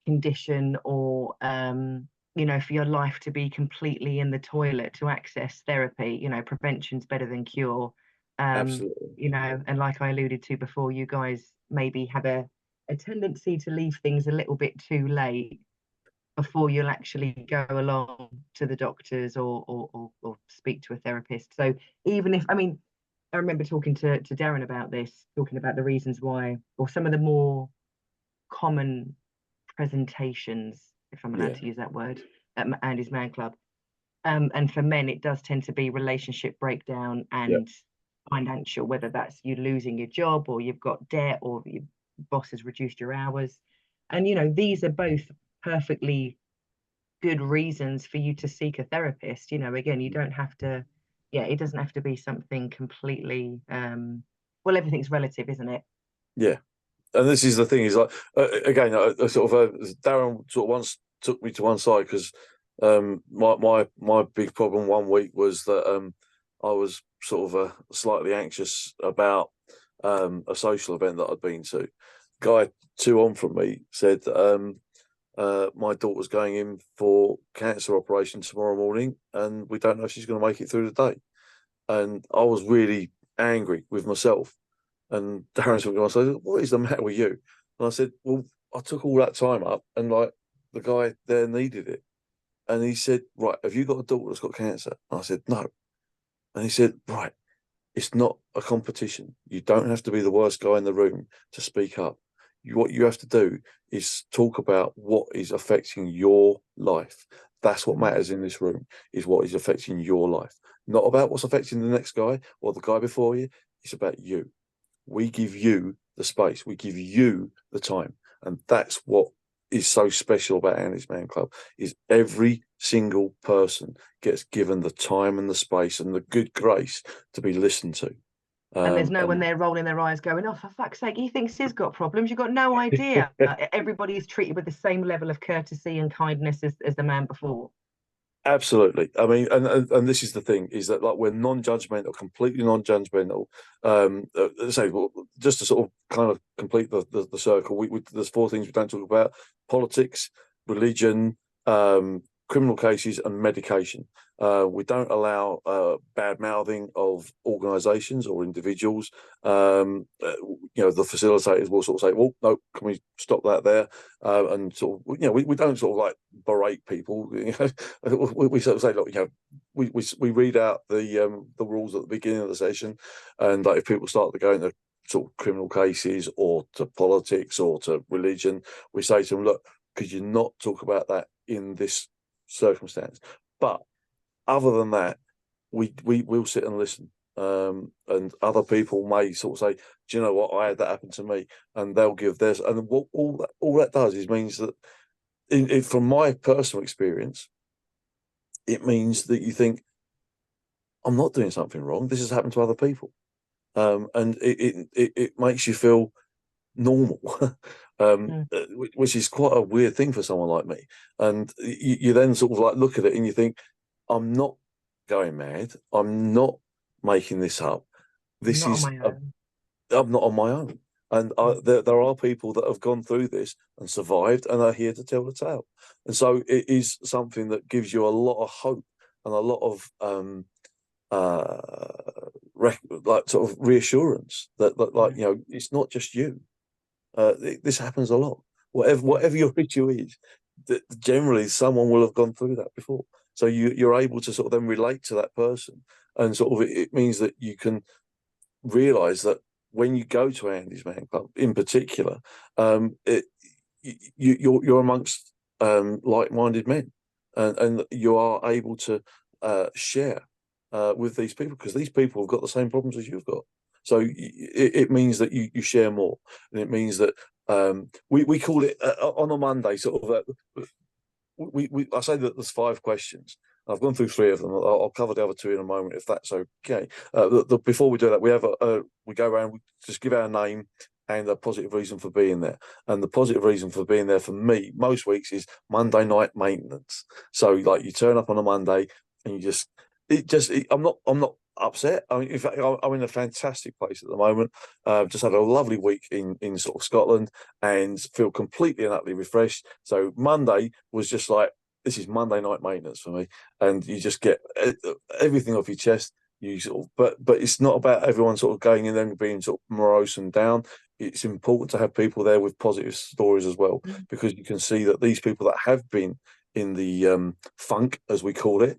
condition or for your life to be completely in the toilet to access therapy. Prevention's better than cure. Absolutely. And like I alluded to before, you guys maybe have a tendency to leave things a little bit too late before you'll actually go along to the doctors or speak to a therapist. So even if, I remember talking to Darren about this, talking about the reasons why, or some of the more common presentations, if I'm allowed to use that word, at Andy's Man Club. And for men, it does tend to be relationship breakdown and financial, whether that's you losing your job or you've got debt or your boss has reduced your hours. And, these are both perfectly good reasons for you to seek a therapist. Again, you don't have to, it doesn't have to be something completely, well, everything's relative, isn't it? Yeah. and this is the thing is like again, sort of Darren sort of once took me to one side because my big problem one week was that I was sort of slightly anxious about a social event that I'd been to. Guy two on from me said my daughter's going in for cancer operation tomorrow morning, and we don't know if she's going to make it through the day. And I was really angry with myself. And Darren took me on, I said, "What is the matter with you?" And I said, "Well, I took all that time up, and like the guy there needed it." And he said, "Right, have you got a daughter that's got cancer?" And I said, "No." And he said, "Right, it's not a competition. You don't have to be the worst guy in the room to speak up. What you have to do is talk about what is affecting your life. That's what matters in this room, is what is affecting your life. Not about what's affecting the next guy or the guy before you. It's about you. We give you the space. We give you the time. And that's what is so special about Andy's Man Club, is every single person gets given the time and the space and the good grace to be listened to. And there's no one there rolling their eyes going, oh, for fuck's sake, he thinks he's got problems. You've got no idea. Everybody is treated with the same level of courtesy and kindness as the man before. Absolutely. I mean, and this is the thing, is that like we're non-judgmental, completely non-judgmental. Well, just to sort of kind of complete the circle, there's four things we don't talk about: politics, religion, criminal cases, and medication. We don't allow bad mouthing of organisations or individuals. The facilitators will sort of say, "Well, no, can we stop that there?" And sort of, we don't sort of like berate people. We sort of say, "Look, we read out the rules at the beginning of the session, and like if people start to go into sort of criminal cases or to politics or to religion, we say to them, look, could you not talk about that in this circumstance?" But other than that, we'll sit and listen. And other people may sort of say, "Do you know what? I had that happen to me," and they'll give theirs. And what all that does is means that, from my personal experience, it means that you think, "I'm not doing something wrong. This has happened to other people," and it makes you feel normal, which is quite a weird thing for someone like me. And you then sort of like look at it and you think, I'm not going mad. I'm not making this up. This Not is on my own. I'm not on my own. And there are people that have gone through this and survived and are here to tell the tale. And so it is something that gives you a lot of hope and a lot of like sort of reassurance that like it's not just you. This happens a lot. Whatever your issue is, generally someone will have gone through that before. So you're able to sort of then relate to that person, and sort of it means that you can realise that when you go to Andy's Man Club, in particular, you're amongst like-minded men, and you are able to share with these people, because these people have got the same problems as you've got. So it means that you share more, and it means that we call it on a Monday sort of. I say that there's 5 questions. I've gone through 3 of them. I'll cover the other 2 in a moment, if that's okay. Before we do that, we go around, we just give our name and a positive reason for being there. And the positive reason for being there for me most weeks is Monday night maintenance. So like you turn up on a Monday and I'm not upset. I mean, in fact, I'm in a fantastic place at the moment. Just had a lovely week in sort of Scotland and feel completely and utterly refreshed. So Monday was just like, this is Monday night maintenance for me, and you just get everything off your chest. You sort of, but it's not about everyone sort of going in there and being sort of morose and down. It's important to have people there with positive stories as well, because you can see that these people that have been in the funk, as we call it,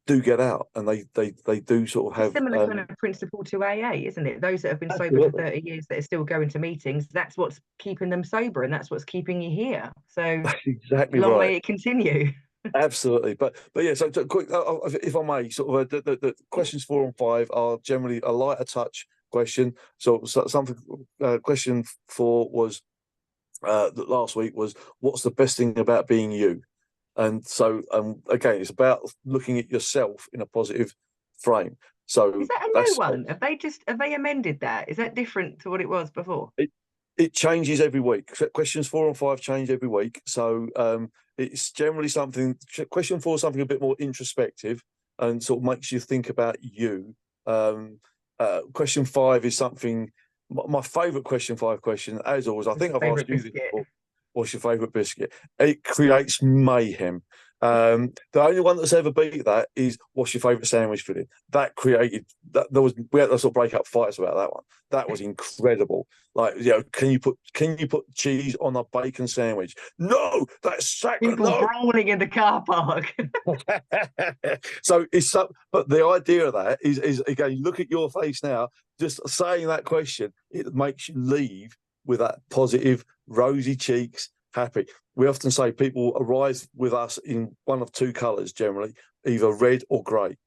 do get out, and they do sort of have similar kind of principle to AA, isn't it? Those that have been absolutely. sober for 30 years that are still going to meetings, that's what's keeping them sober, and that's what's keeping you here. So exactly long right. may it continue. Absolutely, but yeah. So quick, if I may, sort of the questions 4 and 5 are generally a lighter touch question. So something question 4 was that last week was, what's the best thing about being you? And so again, it's about looking at yourself in a positive frame. So Is that a new one? Have they amended that? Is that different to what it was before? It changes every week. Questions 4 and 5 change every week. So it's generally something. Question 4 is something a bit more introspective and sort of makes you think about you. Question 5 is something. My favourite question 5 question, as always, I think I've asked you this before. What's your favourite biscuit? It creates mayhem. The only one that's ever beat that is what's your favourite sandwich filling? That created that. We had to sort of break up fights about that one. That was incredible. Like, can you put cheese on a bacon sandwich? No, that's sacrilege. People brawling in the car park. So but the idea of that is again, look at your face now. Just saying that question, it makes you leave with that positive, rosy cheeks, happy. We often say people arrive with us in one of 2 colours generally, either red or grey.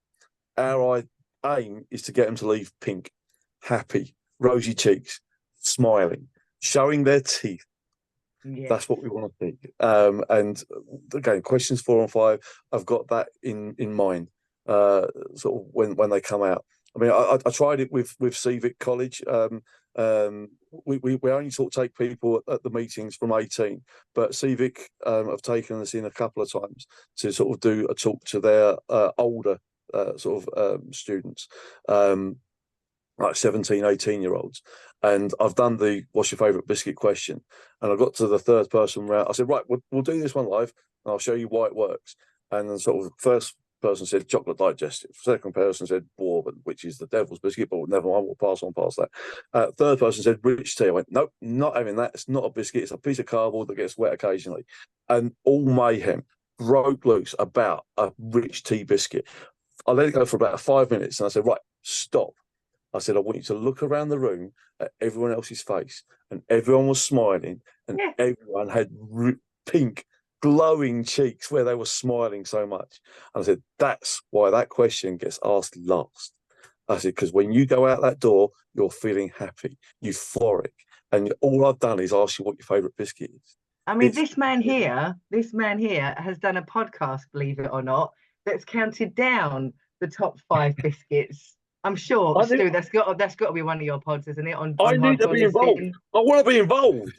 Our aim is to get them to leave pink, happy, rosy cheeks, smiling, showing their teeth. Yes. That's what we want to see. And again, questions 4 and 5, I've got that in mind, sort of when they come out. I mean, I tried it with Civic College. We only sort of take people at the meetings from 18, but Civic have taken us in a couple of times to sort of do a talk to their older students, like 17, 18-year-olds. And I've done the what's your favourite biscuit question. And I got to the 3rd person round. I said, right, we'll do this one live and I'll show you why it works. And then sort of first person said chocolate digestive. 2nd person said bourbon, which is the devil's biscuit, but never mind, we'll pass on past that. 3rd person said rich tea. I went, nope, not having that. It's not a biscuit. It's a piece of cardboard that gets wet occasionally. And all mayhem broke loose about a rich tea biscuit. I let it go for about 5 minutes and I said, right, stop. I said, I want you to look around the room at everyone else's face, and everyone was smiling and everyone had pink glowing cheeks where they were smiling so much. And I said, that's why that question gets asked last. I said, because when you go out that door, you're feeling happy, euphoric. And all I've done is ask you what your favourite biscuit is. I mean, this man here has done a podcast, believe it or not, that's counted down the top 5 biscuits. I'm sure, Stu, that's got to be one of your pods, isn't it? I need to be involved. I want to be involved.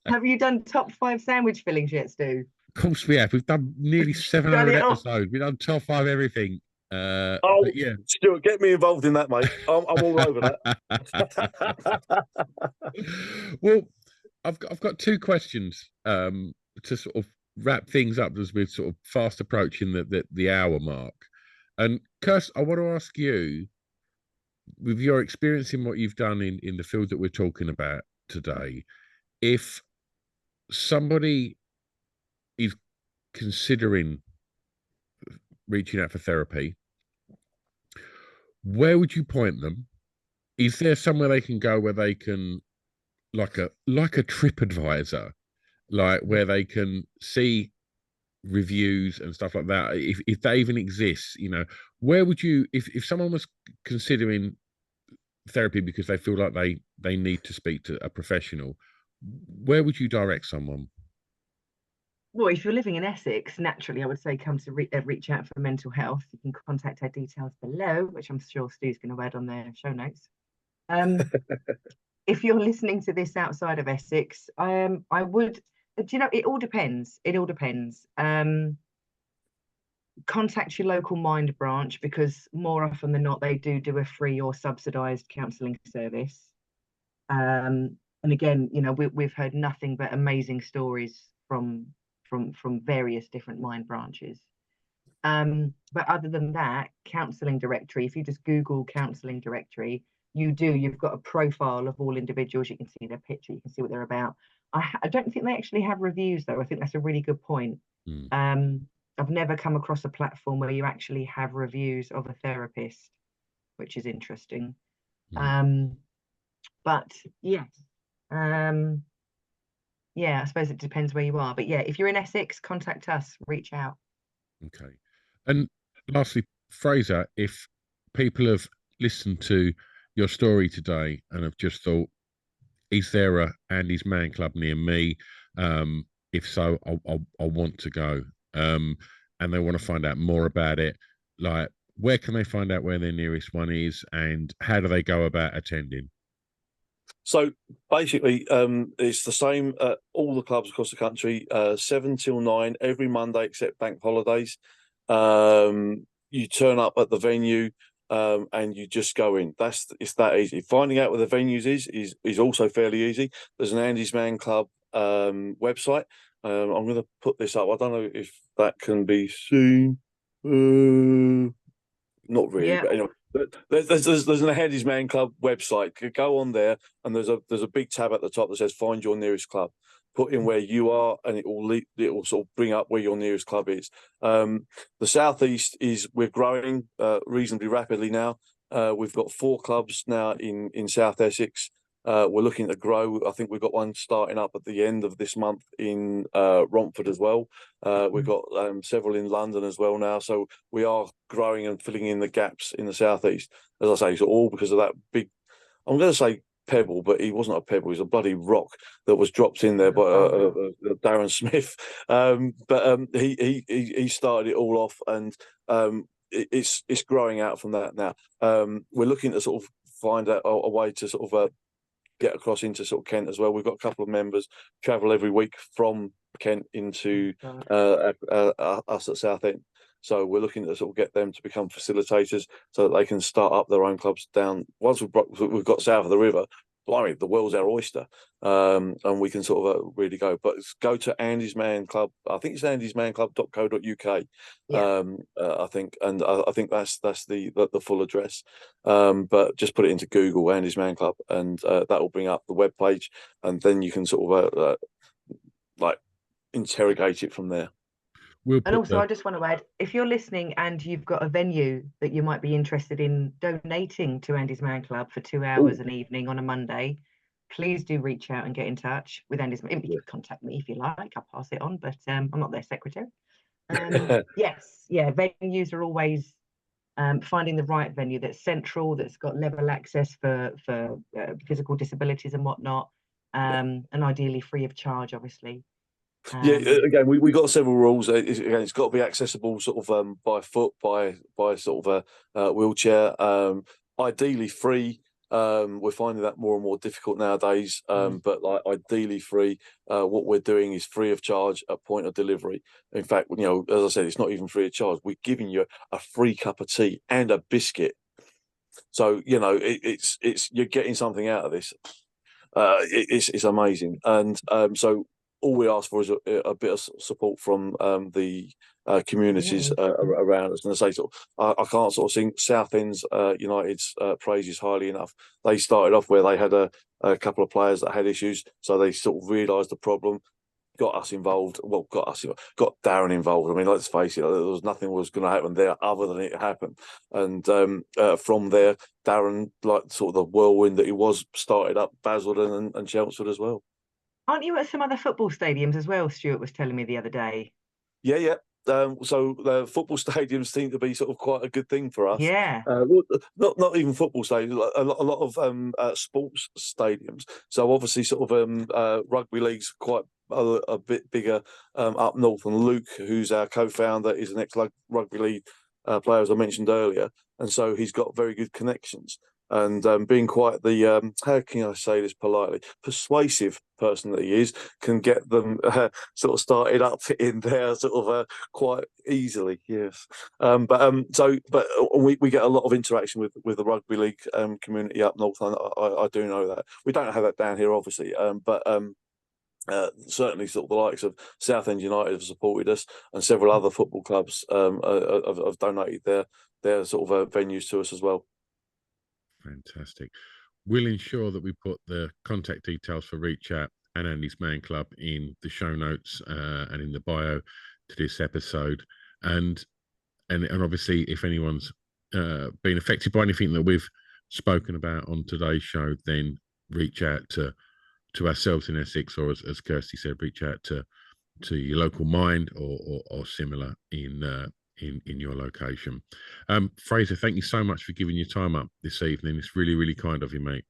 Have you done top 5 sandwich fillings yet, Stu? Of course we have. We've done nearly 700 episodes. We've done top 5 everything. Yeah, Stuart, get me involved in that, mate. I'm all over that. Well, I've got 2 questions to sort of wrap things up as we're sort of fast approaching the hour mark. And Kirst, I want to ask you, with your experience in what you've done in the field that we're talking about today, if somebody is considering reaching out for therapy, where would you point them? Is there somewhere they can go where they can, like a TripAdvisor, like where they can see reviews and stuff like that, if that even exists, where would you, if someone was considering therapy because they feel like they need to speak to a professional, where would you direct someone? Well, if you're living in Essex, naturally, I would say come to reach out for mental health. You can contact our details below, which I'm sure Stu's going to add on their show notes. If you're listening to this outside of Essex, I would, it all depends. It all depends. Contact your local Mind branch, because more often than not, they do a free or subsidised counselling service. And again, we've heard nothing but amazing stories from various different Mind branches. But other than that, counselling directory, if you just Google counselling directory, you've got a profile of all individuals. You can see their picture, you can see what they're about. I don't think they actually have reviews, though. I think that's a really good point. I've never come across a platform where you actually have reviews of a therapist, which is interesting. But yes, yeah, I suppose it depends where you are. But yeah, if you're in Essex, contact us, reach out. Okay. And lastly, Fraser, if people have listened to your story today and have just thought, is there a Andy's Man Club near me? If so, I want to go. And they want to find out more about it. Like, where can they find out where their nearest one is, and how do they go about attending? So basically, it's the same at all the clubs across the country, 7 till 9 every Monday except bank holidays. You turn up at the venue, and you just go in. It's that easy. Finding out where the venues is also fairly easy. There's an Andy's Man Club website. I'm going to put this up. I don't know if that can be seen. Not really, Yeah. but anyway, there's an Andy's Man Club website. Go on there, and there's a big tab at the top that says "Find your nearest club." Put in where you are, and it will sort of bring up where your nearest club is. The southeast we're growing reasonably rapidly now. We've got 4 clubs now in South Essex. We're looking to grow. I think we've got one starting up at the end of this month in Romford as well. We've got several in London as well now. So we are growing and filling in the gaps in the southeast. As I say, it's all because of that big, I'm going to say pebble, but he wasn't a pebble. He's a bloody rock that was dropped in there by Darren Smith. He started it all off, and it's growing out from that now. We're looking to sort of find a way to sort of get across into sort of Kent as well. We've got a couple of members travel every week from Kent into us at Southend. So we're looking to sort of get them to become facilitators so that they can start up their own clubs down. Once we've got south of the river, blimey, the world's our oyster, and we can sort of really go. But go to Andy's Man Club. I think it's andysmanclub.co.uk. I think, and I think that's the full address. But just put it into Google, Andy's Man Club, and that will bring up the web page, and then you can sort of like interrogate it from there. And also, I just want to add, if you're listening and you've got a venue that you might be interested in donating to Andy's Man Club for 2 hours an evening on a Monday, please do reach out and get in touch with Andy's. You can contact me if you like. I'll pass it on, but I'm not their secretary. Yes, yeah, venues are always finding the right venue that's central, that's got level access for physical disabilities and whatnot, and ideally free of charge, obviously. Again, we got several rules. It's got to be accessible, sort of by foot, by sort of a wheelchair. Ideally free. We're finding that more and more difficult nowadays. But like ideally free. What we're doing is free of charge at point of delivery. In fact, you know, as I said, it's not even free of charge. We're giving you a free cup of tea and a biscuit. So you know, it's you're getting something out of this. It's amazing, and so all we ask for is a bit of support from the communities around us. And I say, sort of, I can't sort of sing Southend's United's praises highly enough. They started off where they had a couple of players that had issues, so they sort of realised the problem, got us involved. Well, got Darren involved. I mean, let's face it, there was nothing was going to happen there other than it happened. And from there, Darren, like sort of the whirlwind that he was, started up Basildon and Chelmsford as well. Aren't you at some other football stadiums as well? Stuart was telling me the other day. Yeah. So the football stadiums seem to be sort of quite a good thing for us. Yeah. Not even football stadiums. A lot of sports stadiums. So obviously, sort of rugby league's quite a bit bigger up north. And Luke, who's our co-founder, is an ex-rugby league player, as I mentioned earlier, and so he's got very good connections. And being quite the how can I say this politely, persuasive person that he is, can get them sort of started up in there sort of quite easily. Yes, but we get a lot of interaction with the rugby league community up north. I do know that we don't have that down here, obviously, but certainly sort of the likes of Southend United have supported us, and several other football clubs have donated their sort of venues to us as well. Fantastic. We'll ensure that we put the contact details for Reach Out and Andy's Man Club in the show notes and in the bio to this episode. And obviously, if anyone's been affected by anything that we've spoken about on today's show, then reach out to ourselves in Essex, or as Kirsty said, reach out to your local Mind or similar in your location. Fraser, thank you so much for giving your time up this evening. It's really, really kind of you, mate.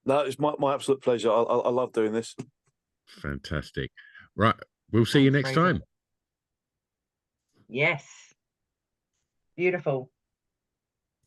No, it's my absolute pleasure. I love doing this. Fantastic. Right, we'll see you next time. Yes. Beautiful.